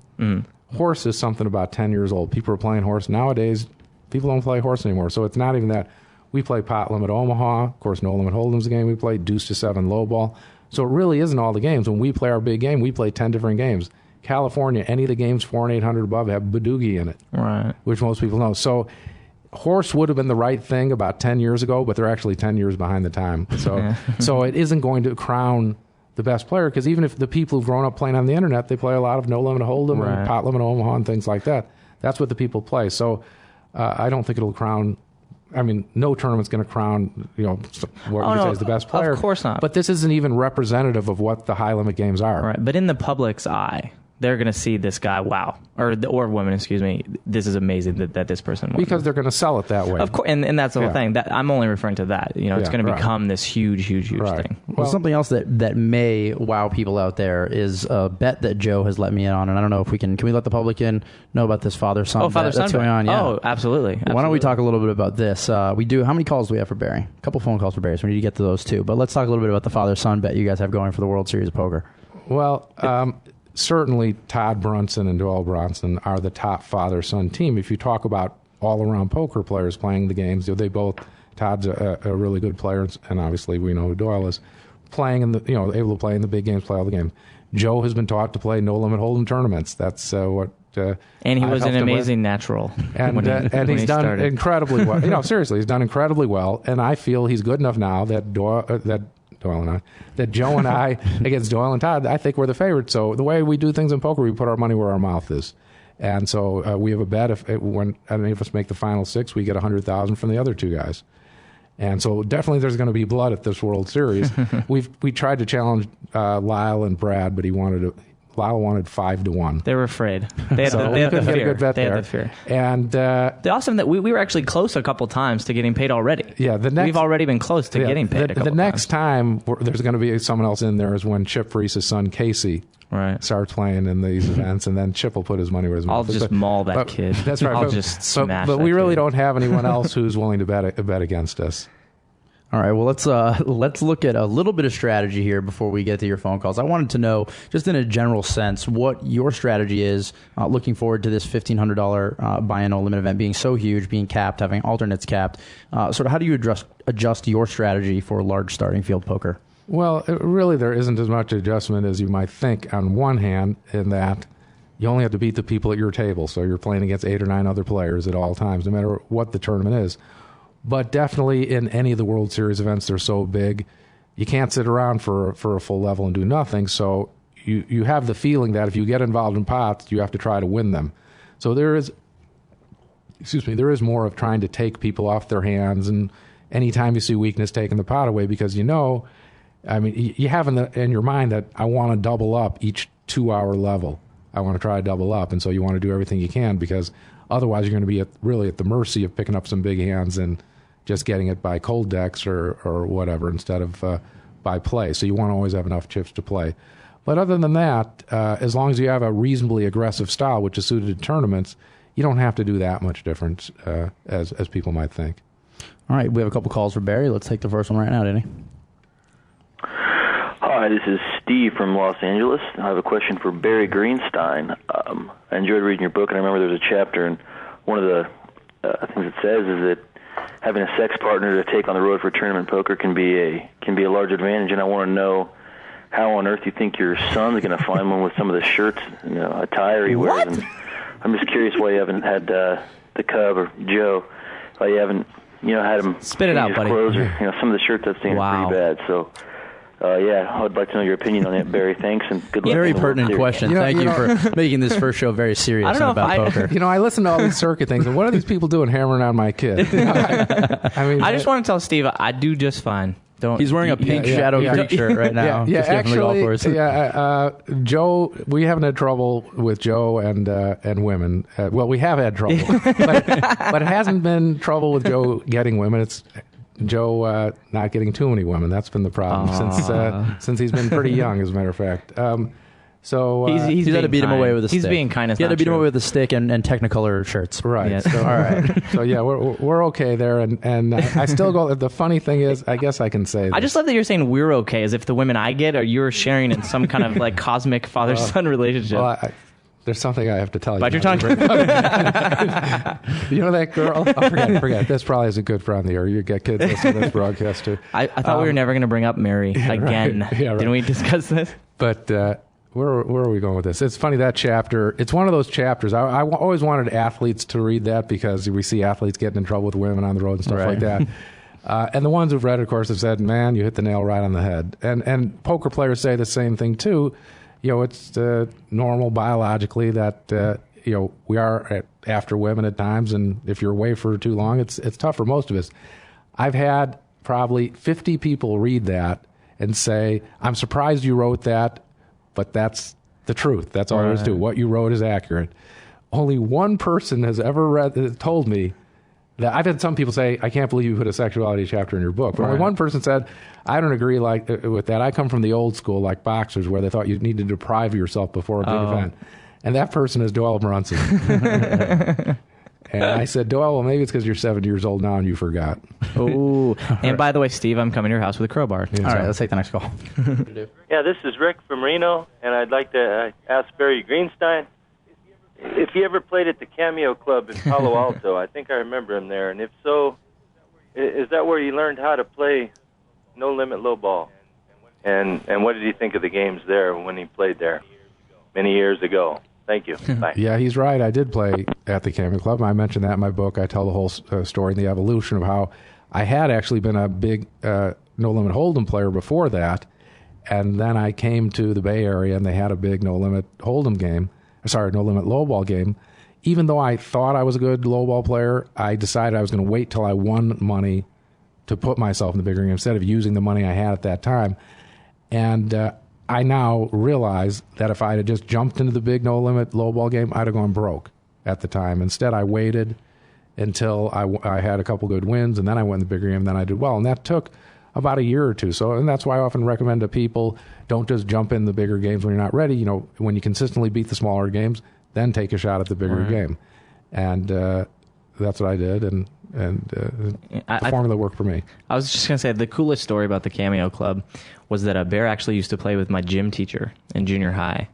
horse is something about 10 years old. People are playing horse. Nowadays, people don't play horse anymore. So it's not even that. We play Pot Limit Omaha. Of course, No Limit Hold'em's the game we play. Deuce to 7 low ball. So it really isn't all the games. When we play our big game, we play 10 different games. California, any of the games 4 and 800 above have Badoogie in it. Right. Which most people know. So horse would have been the right thing about 10 years ago, but they're actually 10 years behind the time. So, so it isn't going to crown the best player, because even if the people who've grown up playing on the internet, they play a lot of No Limit Hold'em and Pot Limit Omaha and things like that. That's what the people play. So I don't think it'll crown. I mean, no tournament's going to crown, what you say is the best player. Of course not. But this isn't even representative of what the high limit games are. Right. But in the public's eye, they're going to see this guy, wow, or women, excuse me. This is amazing that this person won. Because they're going to sell it that way. Of course, and that's the whole thing. That I'm only referring to that. It's going to become this huge thing. Well, something else that may wow people out there is a bet that Joe has let me in on, and I don't know if we can we let the public in know about this father-son bet that's going on? Yeah. Oh, absolutely. Why don't we talk a little bit about this? We do. How many calls do we have for Barry? A couple phone calls for Barry, so we need to get to those too. But let's talk a little bit about the father-son bet you guys have going for the World Series of Poker. Well, certainly Todd Brunson and Doyle Bronson are the top father-son team. If you talk about all-around poker players playing the games, they both, Todd's a really good player, and obviously we know who Doyle is, playing in the, able to play in the big games, play all the games. Joe has been taught to play No Limit Hold'em tournaments. That's what. And he was an amazing natural. And he's done started. Incredibly well. Seriously, he's done incredibly well. And I feel he's good enough now that Joe and I, against Doyle and Todd, I think we're the favorites. So the way we do things in poker, we put our money where our mouth is. And so we have a bet when any of us make the final six, we get $100,000 from the other two guys. And so definitely there's going to be blood at this World Series. We tried to challenge Lyle and Brad, but Lyle wanted 5-1. They were afraid. They had the fear. A good bet they there. had the fear. And the awesome that we were actually close a couple times to getting paid already. Yeah, we've already been close to getting paid. The next time there's going to be someone else in there is when Chip Reese's son Casey starts playing in these events, and then Chip will put his money where his mouth is. I'll just maul that kid. That's right. I'll just smash. But we really don't have anyone else who's willing to bet against us. All right, well, let's look at a little bit of strategy here before we get to your phone calls. I wanted to know, just in a general sense, what your strategy is looking forward to this $1,500 buy-in no limit event being so huge, being capped, having alternates capped. Sort of how do you adjust your strategy for large starting field poker? Well, really there isn't as much adjustment as you might think on one hand, in that you only have to beat the people at your table. So you're playing against 8 or 9 other players at all times, no matter what the tournament is. But definitely in any of the World Series events, they're so big, you can't sit around for a full level and do nothing. So you have the feeling that if you get involved in pots, you have to try to win them. So there is more of trying to take people off their hands, and anytime you see weakness, taking the pot away, because you have in your mind that I want to double up each 2-hour level. I want to try to double up, and so you want to do everything you can, because otherwise you're going to be really at the mercy of picking up some big hands and just getting it by cold decks or whatever instead of by play. So you want to always have enough chips to play. But other than that, as long as you have a reasonably aggressive style, which is suited to tournaments, you don't have to do that much difference as people might think. All right, we have a couple calls for Barry. Let's take the first one right now, Danny. Hi, this is Steve from Los Angeles. I have a question for Berry Greenstein. I enjoyed reading your book, and I remember there's a chapter, and one of the things it says is that having a sex partner to take on the road for tournament poker can be a large advantage. And I want to know how on earth you think your son's going to find one with some of the shirts, attire he wears. And I'm just curious why you haven't had the Cub or Joe, why you haven't had him spit it out, buddy. Clothes or some of the shirts I've seen are pretty bad. So. I'd like to know your opinion on it, Barry. Thanks, and good luck. Very pertinent question. Thank you for making this first show very serious about poker. I listen to all these circuit things, and what are these people doing hammering on my kid? I just want to tell Steve I do just fine. He's wearing a pink Shadow Creek shirt right now. Actually, Joe, we haven't had trouble with Joe and women. Well, we have had trouble, but it hasn't been trouble with Joe getting women. It's Joe not getting too many women. That's been the problem since he's been pretty young, as a matter of fact. He's had to beat him away with a stick. He's being kind of. He had to beat him away with a stick and Technicolor shirts. Right. Yes. So, all right. So we're okay there, and I still go. The funny thing is, I guess I can say this. I just love that you're saying we're okay, as if the women I get are you're sharing in some kind of like cosmic father-son relationship. Well, there's something I have to tell you. Bite your tongue. You know that girl? Oh, forget. This probably isn't good for on the air. You get kids listening to this broadcast too. I thought we were never going to bring up Mary again. Right. Yeah, right. Didn't we discuss this? But where are we going with this? It's funny, that chapter, it's one of those chapters. I always wanted athletes to read that because we see athletes getting in trouble with women on the road and stuff like that. And the ones who've read it, of course, have said, man, you hit the nail right on the head. And poker players say the same thing, too. It's normal biologically that, we are after women at times, and if you're away for too long, it's tough for most of us. I've had probably 50 people read that and say, I'm surprised you wrote that, but that's the truth. That's all there is to it. What you wrote is accurate. Only one person has ever told me that. I've had some people say, I can't believe you put a sexuality chapter in your book. But only one person said, I don't agree with that. I come from the old school, like boxers, where they thought you need to deprive yourself before a big event. And that person is Doyle Brunson. And I said, Doyle, well, maybe it's because you're 7 years old now and you forgot. Oh, and by the way, Steve, I'm coming to your house with a crowbar. All right, let's take the next call. Yeah, this is Rick from Reno, and I'd like to ask Berry Greenstein if he ever played at the Cameo Club in Palo Alto. I think I remember him there, and if so, is that where he learned how to play No Limit Low Ball? And what did he think of the games there when he played there many years ago? Thank you. Bye. Yeah, he's right. I did play at the Cameo Club. I mentioned that in my book. I tell the whole story and the evolution of how I had actually been a big No Limit Hold'em player before that, and then I came to the Bay Area and they had a big No Limit Hold'em game. Sorry, No Limit Lowball game. Even though I thought I was a good lowball player, I decided I was going to wait till I won money to put myself in the bigger game instead of using the money I had at that time. And I now realize that if I had just jumped into the big No Limit Lowball game, I'd have gone broke at the time. Instead, I waited until I had a couple good wins, and then I went in the bigger game, and then I did well. And that took about a year or two. And that's why I often recommend to people, don't just jump in the bigger games when you're not ready. When you consistently beat the smaller games, then take a shot at the bigger game. And that's what I did, and the formula worked for me. I was just going to say, the coolest story about the Cameo Club was that Bear actually used to play with my gym teacher in junior high.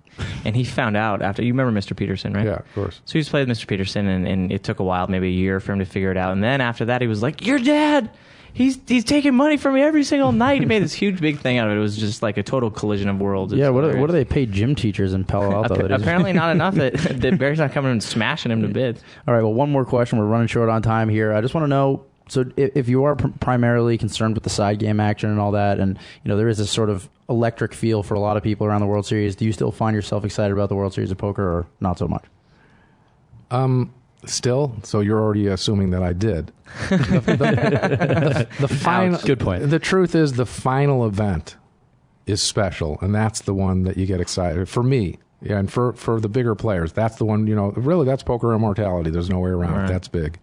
And he found out after, you remember Mr. Peterson, right? Yeah, of course. So he used to play with Mr. Peterson, and it took a while, maybe a year for him to figure it out. And then after that, he was like, your dad, he's taking money from me every single night. He made this huge, big thing out of it. It was just like a total collision of worlds. Yeah, what do they pay gym teachers in Palo Alto? Apparently not enough that Barry's not coming and smashing him to bits. All right, well, one more question. We're running short on time here. I just want to know, so if you are primarily concerned with the side game action and all that, and there is this sort of electric feel for a lot of people around the World Series, do you still find yourself excited about the World Series of Poker, or not so much? Still, so you're already assuming that I did. The final, good point. The truth is, the final event is special, and that's the one that you get excited for me. Yeah, and for the bigger players, that's the one. Really, that's poker immortality. There's no way around it. That's big.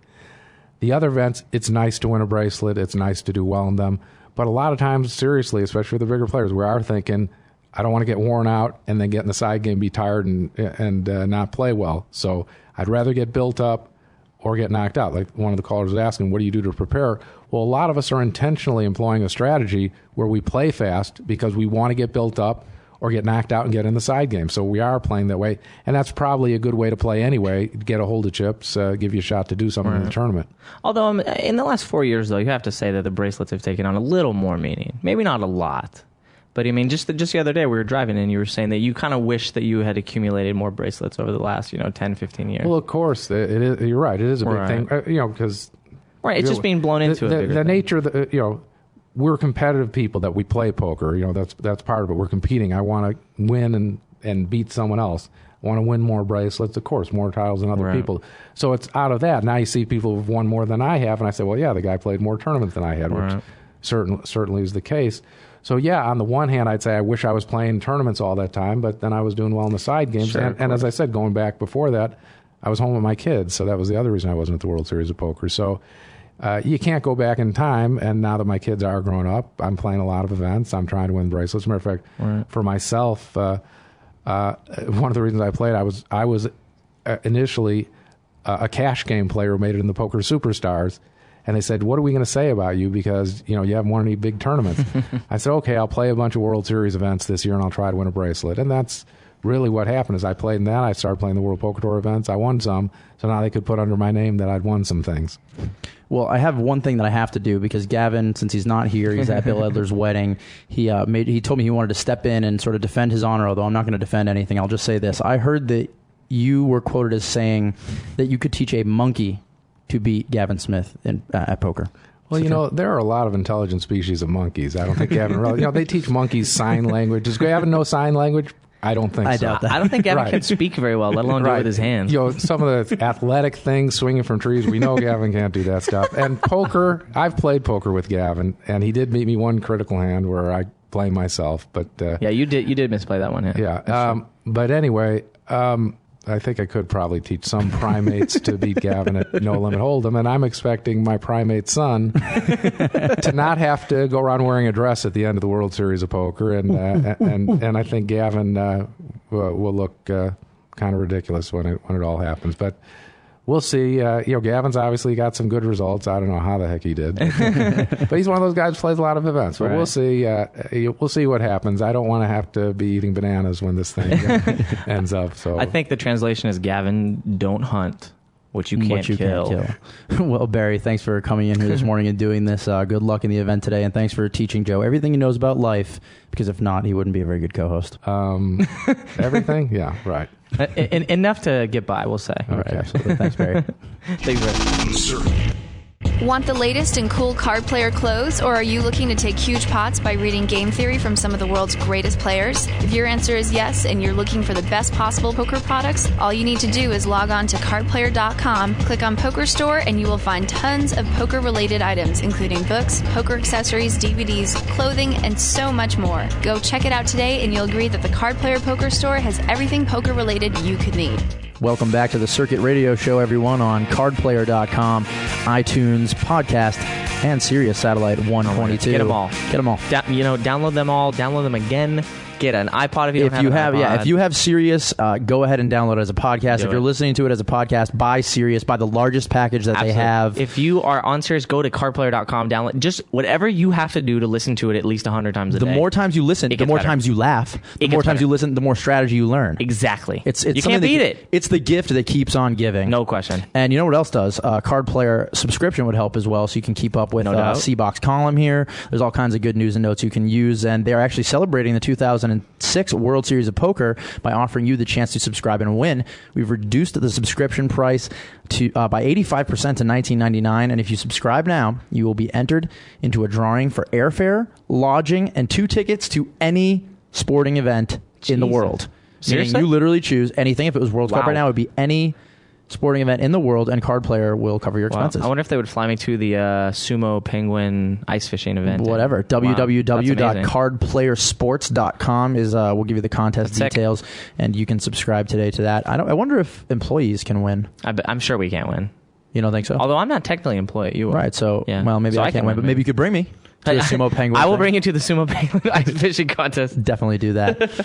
The other events, it's nice to win a bracelet. It's nice to do well in them. But a lot of times, seriously, especially for the bigger players, we are thinking, I don't want to get worn out and then get in the side game, be tired, and not play well. So I'd rather get built up or get knocked out. Like one of the callers was asking, what do you do to prepare? Well, a lot of us are intentionally employing a strategy where we play fast because we want to get built up or get knocked out and get in the side game. So we are playing that way. And that's probably a good way to play anyway. Get a hold of chips, give you a shot to do something in the tournament. Although in the last 4 years, though, you have to say that the bracelets have taken on a little more meaning. Maybe not a lot. But I mean, just the other day we were driving and you were saying that you kind of wish that you had accumulated more bracelets over the last 10, 15 years. Well, of course, it is, you're right. It is a big thing, because it's just being blown into the nature of the we're competitive people that we play poker. That's part of it. We're competing. I want to win and beat someone else. I want to win more bracelets, of course, more titles than other people. So it's out of that. Now you see people who've won more than I have, and I say, well, yeah, the guy played more tournaments than I had, which certainly is the case. So, yeah, on the one hand, I'd say I wish I was playing tournaments all that time, but then I was doing well in the side games. Sure, and as I said, going back before that, I was home with my kids, so that was the other reason I wasn't at the World Series of Poker. So you can't go back in time, and now that my kids are grown up, I'm playing a lot of events. I'm trying to win bracelets. As a matter of fact, for myself, one of the reasons I played, I was initially a cash game player who made it in the Poker Superstars. And they said, what are we going to say about you because, you haven't won any big tournaments? I said, okay, I'll play a bunch of World Series events this year and I'll try to win a bracelet. And that's really what happened is I played in that. I started playing the World Poker Tour events. I won some, so now they could put under my name that I'd won some things. Well, I have one thing that I have to do because Gavin, since he's not here, he's at Bill Edler's wedding. He told me he wanted to step in and sort of defend his honor, although I'm not going to defend anything. I'll just say this. I heard that you were quoted as saying that you could teach a monkey to beat Gavin Smith at poker. Well, there are a lot of intelligent species of monkeys. I don't think Gavin really... they teach monkeys sign language. Does Gavin know sign language? I don't think so. I doubt that. I don't think Gavin can speak very well, let alone do it with his hands. Some of the athletic things, swinging from trees, we know Gavin can't do that stuff. And poker, I've played poker with Gavin, and he did beat me one critical hand where I blame myself. But yeah, you did misplay that one. Yeah. But anyway, I think I could probably teach some primates to beat Gavin at No Limit Hold'em, and I'm expecting my primate son to not have to go around wearing a dress at the end of the World Series of Poker, and I think Gavin will look kind of ridiculous when it all happens. But we'll see. Gavin's obviously got some good results. I don't know how the heck he did, but he's one of those guys who plays a lot of events. But we'll see. We'll see what happens. I don't want to have to be eating bananas when this thing ends up. So I think the translation is Gavin, don't hunt what you can't kill. Well, Barry, thanks for coming in here this morning and doing this. Good luck in the event today, and thanks for teaching Joe everything he knows about life. Because if not, he wouldn't be a very good co-host. Everything? Yeah, right. Enough to get by, we'll say. All right, absolutely. Thanks, Barry. Thanks, Barry. Want the latest in cool card player clothes, or are you looking to take huge pots by reading game theory from some of the world's greatest players? If your answer is yes, and you're looking for the best possible poker products, all you need to do is log on to cardplayer.com, click on Poker Store, and you will find tons of poker-related items, including books, poker accessories, DVDs, clothing, and so much more. Go check it out today, and you'll agree that the Card Player Poker Store has everything poker-related you could need. Welcome back to the Circuit Radio Show, everyone, on cardplayer.com, iTunes, podcast, and Sirius Satellite 122. Get them all. Get them all. Download them all. Download them again. Get an iPod if you don't have an iPod. If you have Sirius, go ahead and download it as a podcast. If you're listening to it as a podcast, buy Sirius. Buy the largest package that they have. If you are on Sirius, go to cardplayer.com. Download just whatever you have to do to listen to it at least 100 times a day. The more times you listen, the more times you laugh. The more times you listen, the more strategy you learn. Exactly. It's you can't beat it. It's the gift that keeps on giving. No question. And you know what else does? Card Player subscription would help as well, so you can keep up with Sebok's column here. There's all kinds of good news and notes you can use, and they're actually celebrating the 2006 World Series of Poker by offering you the chance to subscribe and win. We've reduced the subscription price to by 85% to $19.99, and if you subscribe now, you will be entered into a drawing for airfare, lodging, and 2 tickets to any sporting event in the world. Seriously? Meaning you literally choose anything. If it was World Cup right now, it would be any sporting event in the world, and Card Player will cover your expenses. I wonder if they would fly me to the Sumo Penguin ice fishing event. Whatever. www.cardplayersports.com is will give you the contest details, and you can subscribe today to that. I wonder if employees can win. I'm sure we can't win. You don't think so? Although I'm not technically an employee. You are. Right. So, well, maybe I can't win, but maybe you could bring me to the Sumo Penguin. I will bring you to the Sumo Penguin ice fishing contest. Definitely do that.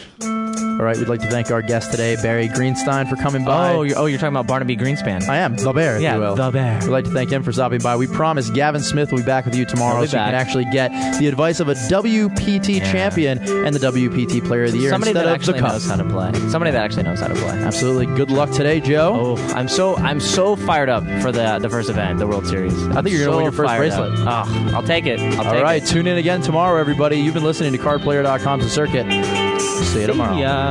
All right, we'd like to thank our guest today, Berry Greenstein, for coming by. You're talking about Barnaby Greenspan. I am. The Bear, if you will. The Bear. We'd like to thank him for stopping by. We promise Gavin Smith will be back with you tomorrow, so you can actually get the advice of a WPT champion and the WPT Player of the Year Somebody instead that of the actually cup. knows how to play. Somebody that actually knows how to play. Absolutely. Good luck today, Joe. I'm so fired up for the first event, the World Series. I think you're going to win your first bracelet. I'll take it. All right, tune in again tomorrow, everybody. You've been listening to CardPlayer.com's The Circuit. See you tomorrow. Yeah.